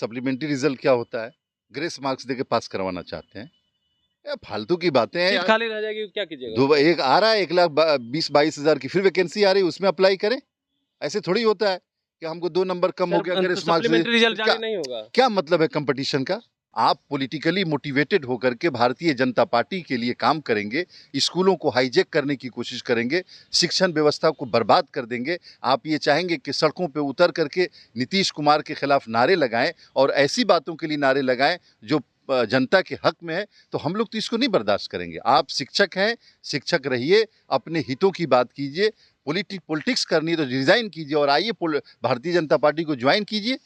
Supplementary result क्या होता है? ग्रेस मार्क्स देके पास करवाना चाहते हैं। ये फालतू की बातें हैं सीट यार। खाली रह जाएगी, क्या कीजिएगा दो उसका? एक आ रहा है 1,20,22,000 की फिर वैकेंसी आ रही है, उसमें अप्लाई करें। ऐसे थोड़ी होता है कि हमको 2 नंबर कम हो सर गया तो ग्रेस मार्क्स से। सप्लीमेंट्री रिजल्ट क्या जारी नहीं होगा? क्या मतलब है कंपटीशन का? आप पॉलिटिकली मोटिवेटेड होकर के भारतीय जनता पार्टी के लिए काम करेंगे, स्कूलों को हाईजैक करने की कोशिश करेंगे, शिक्षण व्यवस्था को बर्बाद कर देंगे। आप ये चाहेंगे कि सड़कों पे उतर करके नीतीश कुमार के खिलाफ नारे लगाएं और ऐसी बातों के लिए नारे लगाएं जो जनता के हक में है, तो हम लोग तो इसको नहीं बर्दाश्त करेंगे। आप शिक्षक हैं, शिक्षक रहिए, अपने हितों की बात कीजिए। पॉलिटिक्स करनी है तो रिजाइन कीजिए और आइए भारतीय जनता पार्टी को ज्वाइन कीजिए।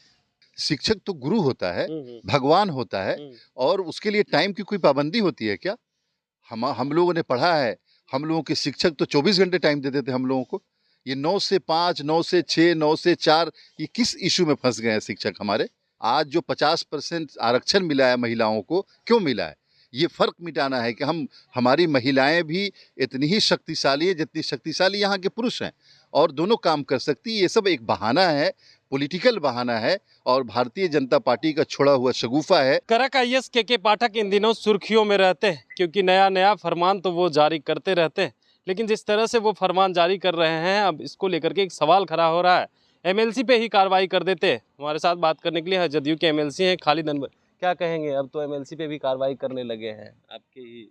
शिक्षक तो गुरु होता है, भगवान होता है, और उसके लिए टाइम की कोई पाबंदी होती है क्या? हम लोगों ने पढ़ा है, हम लोगों के शिक्षक तो 24 घंटे टाइम देते थे हम लोगों को। ये 9 से 5, 9 से 6, 9 से 4, ये किस इशू में फंस गए हैं शिक्षक हमारे? आज जो 50% आरक्षण मिला है महिलाओं को, क्यों मिला है? ये फर्क मिटाना है कि हमारी महिलाएं भी इतनी ही शक्तिशाली है जितनी शक्तिशाली यहाँ के पुरुष हैं, और दोनों काम कर सकती है। ये सब एक बहाना है, पॉलिटिकल बहाना है, और भारतीय जनता पार्टी का छोड़ा हुआ शगुफा है। करक आईएएस के पाठक इन दिनों सुर्खियों में रहते हैं, क्योंकि नया नया फरमान तो वो जारी करते रहते हैं। लेकिन जिस तरह से वो फरमान जारी कर रहे हैं, अब इसको लेकर के एक सवाल खड़ा हो रहा है। एमएलसी पे ही कार्रवाई कर देते। हमारे साथ बात करने के लिए जदयू के एमएलसी हैं खालिद अनवर। क्या कहेंगे, अब तो एमएलसी पे भी कार्रवाई करने लगे हैं आपके ही?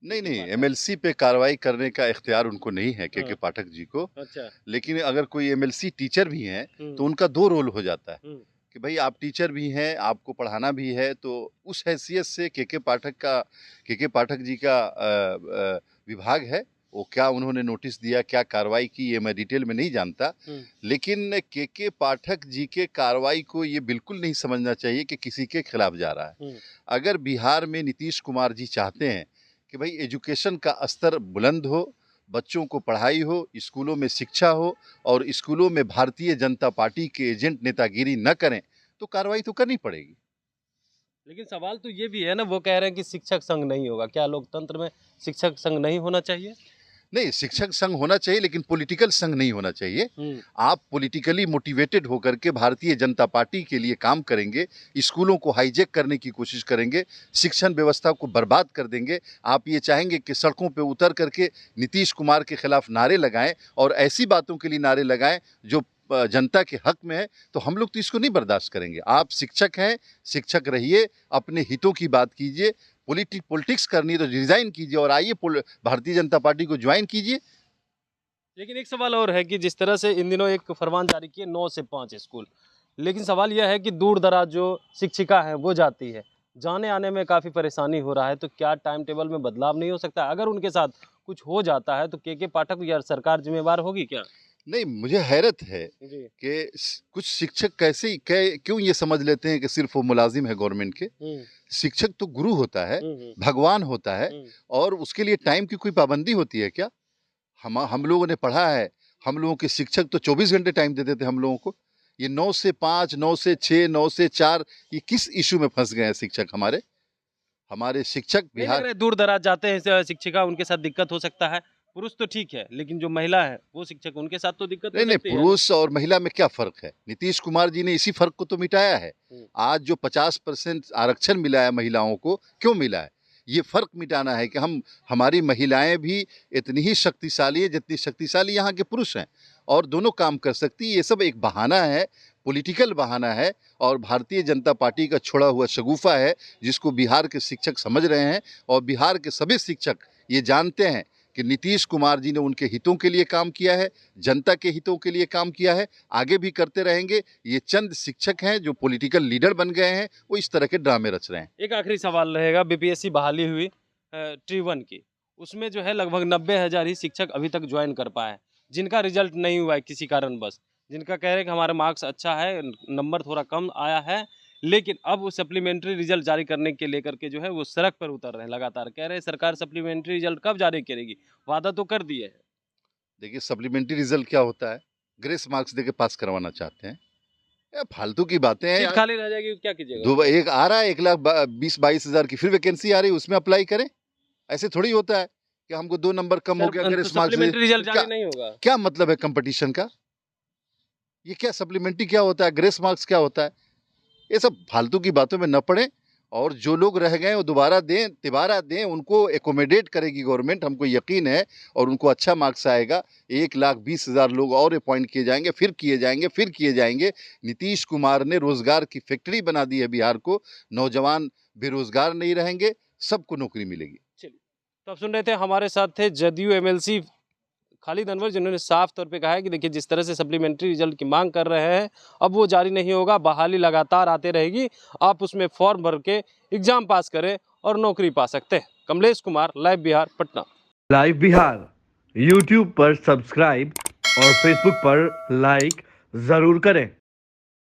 नहीं, एमएलसी पे कार्रवाई करने का इख्तियार उनको नहीं है के पाठक जी को। अच्छा। लेकिन अगर कोई एमएलसी टीचर भी हैं तो उनका 2 रोल हो जाता है कि भाई आप टीचर भी हैं, आपको पढ़ाना भी है। तो उस हैसियत से के पाठक जी का विभाग है, वो क्या उन्होंने नोटिस दिया, क्या कार्रवाई की, ये मैं डिटेल में नहीं जानता। लेकिन के पाठक जी के कार्रवाई को ये बिल्कुल नहीं समझना चाहिए कि किसी के खिलाफ जा रहा है। अगर बिहार में नीतीश कुमार जी चाहते हैं कि भाई एजुकेशन का स्तर बुलंद हो, बच्चों को पढ़ाई हो, स्कूलों में शिक्षा हो, और स्कूलों में भारतीय जनता पार्टी के एजेंट नेतागिरी न करें, तो कार्रवाई तो करनी पड़ेगी। लेकिन सवाल तो ये भी है ना, वो कह रहे हैं कि शिक्षक संघ नहीं होगा। क्या लोकतंत्र में शिक्षक संघ नहीं होना चाहिए? नहीं, शिक्षक संघ होना चाहिए, लेकिन पॉलिटिकल संघ नहीं होना चाहिए। आप पॉलिटिकली मोटिवेटेड होकर के भारतीय जनता पार्टी के लिए काम करेंगे, स्कूलों को हाईजैक करने की कोशिश करेंगे, शिक्षण व्यवस्था को बर्बाद कर देंगे। आप ये चाहेंगे कि सड़कों पे उतर करके नीतीश कुमार के खिलाफ नारे लगाएं और ऐसी बातों के लिए नारे लगाएं जो जनता के हक में है, तो हम लोग तो इसको नहीं बर्दाश्त करेंगे। आप शिक्षक हैं, शिक्षक रहिए, अपने हितों की बात कीजिए। पॉलिटिक्स करनी है तो रिजाइन कीजिए और आइए भारतीय जनता पार्टी को ज्वाइन कीजिए। लेकिन एक सवाल और है कि जिस तरह से इन दिनों एक फरमान जारी किए 9 से 5 स्कूल, लेकिन सवाल यह है कि दूर दराज जो शिक्षिका है वो जाती है, जाने आने में काफ़ी परेशानी हो रहा है। तो क्या टाइम टेबल में बदलाव नहीं हो सकता? अगर उनके साथ कुछ हो जाता है तो के पाठक या सरकार जिम्मेवार होगी क्या? नहीं, मुझे हैरत है कि कुछ शिक्षक क्यों ये समझ लेते हैं कि सिर्फ वो मुलाजिम है गवर्नमेंट के। शिक्षक तो गुरु होता है, भगवान होता है, और उसके लिए टाइम की कोई पाबंदी होती है क्या? हम लोगों ने पढ़ा है, हम लोगों के शिक्षक तो 24 घंटे टाइम देते थे हम लोगों को। ये 9 से 5, 9 से 6, 9 से 4, ये किस इशू में फंस गए हैं शिक्षक हमारे? हमारे शिक्षक बिहार दूर दराज जाते हैं शिक्षिका, उनके साथ दिक्कत हो सकता है। पुरुष तो ठीक है, लेकिन जो महिला है वो शिक्षक, उनके साथ तो दिक्कत हो नहीं, सकती है। पुरुष और महिला में क्या फर्क है? नीतीश कुमार जी ने इसी फर्क को तो मिटाया है। आज जो 50% आरक्षण मिला है महिलाओं को, क्यों मिला है? ये फर्क मिटाना है कि हमारी महिलाएं भी इतनी ही शक्तिशाली है जितनी शक्तिशाली यहाँ के पुरुष हैं, और दोनों काम कर सकती है। ये सब एक बहाना है, पॉलिटिकल बहाना है, और भारतीय जनता पार्टी का छोड़ा हुआ शगुफा है, जिसको बिहार के शिक्षक समझ रहे हैं। और बिहार के सभी शिक्षक ये जानते हैं कि नीतीश कुमार जी ने उनके हितों के लिए काम किया है, जनता के हितों के लिए काम किया है, आगे भी करते रहेंगे। ये चंद शिक्षक हैं जो पॉलिटिकल लीडर बन गए हैं, वो इस तरह के ड्रामे रच रहे हैं। एक आखिरी सवाल रहेगा, बीपीएससी बहाली हुई T1 की, उसमें जो है लगभग 90,000 ही शिक्षक अभी तक ज्वाइन कर पाए, जिनका रिजल्ट नहीं हुआ है किसी कारणवश, जिनका कह रहे हैं कि हमारा मार्क्स अच्छा है, नंबर थोड़ा कम आया है, लेकिन अब वो सप्लीमेंट्री रिजल्ट जारी करने के लेकर के जो है वो सड़क पर उतर रहे हैं। लगातार कह रहे हैं सरकार सप्लीमेंट्री रिजल्ट कब जारी करेगी, वादा तो कर दिए है। देखिए, सप्लीमेंट्री रिजल्ट क्या होता है? ग्रेस मार्क्स देके पास करवाना चाहते हैं। ये फालतू की बातें हैं सीट यार। खाली रह जाएगी, क्या कीजिएगा उसका? एक आ रहा है 1,20,22,000 की फिर वैकेंसी आ रही है, उसमें अप्लाई करें। ऐसे थोड़ी होता है कि हमको 2 नंबर कम हो गया ग्रेस मार्क्स से। सप्लीमेंट्री रिजल्ट जारी नहीं होगा? क्या मतलब है कंपटीशन का? ये क्या सप्लीमेंट्री क्या होता है? ग्रेस मार्क्स क्या होता है? ये सब फालतू की बातों में न पड़ें, और जो लोग रह गए वो दोबारा दें, तिबारा दें, उनको एकोमोडेट करेगी गवर्नमेंट, हमको यकीन है, और उनको अच्छा मार्क्स आएगा। 1,20,000 लोग और अपॉइंट किए जाएंगे, फिर किए जाएंगे, फिर किए जाएंगे। नीतीश कुमार ने रोजगार की फैक्ट्री बना दी है बिहार को। नौजवान बेरोजगार नहीं रहेंगे, सबको नौकरी मिलेगी। चलिए, तो आप सुन रहे थे, हमारे साथ थे जदयू एमएलसी खालिद अनवर, जिन्होंने साफ तौर पे कहा है कि देखिए जिस तरह से सप्लीमेंट्री रिजल्ट की मांग कर रहे हैं, अब वो जारी नहीं होगा, बहाली लगातार आते रहेगी, आप उसमें फॉर्म भर के एग्जाम पास करें और नौकरी पा सकते हैं। Kamlesh Kumar, live Bihar, Patna. Live Bihar YouTube पर सब्सक्राइब और फेसबुक पर लाइक जरूर करें।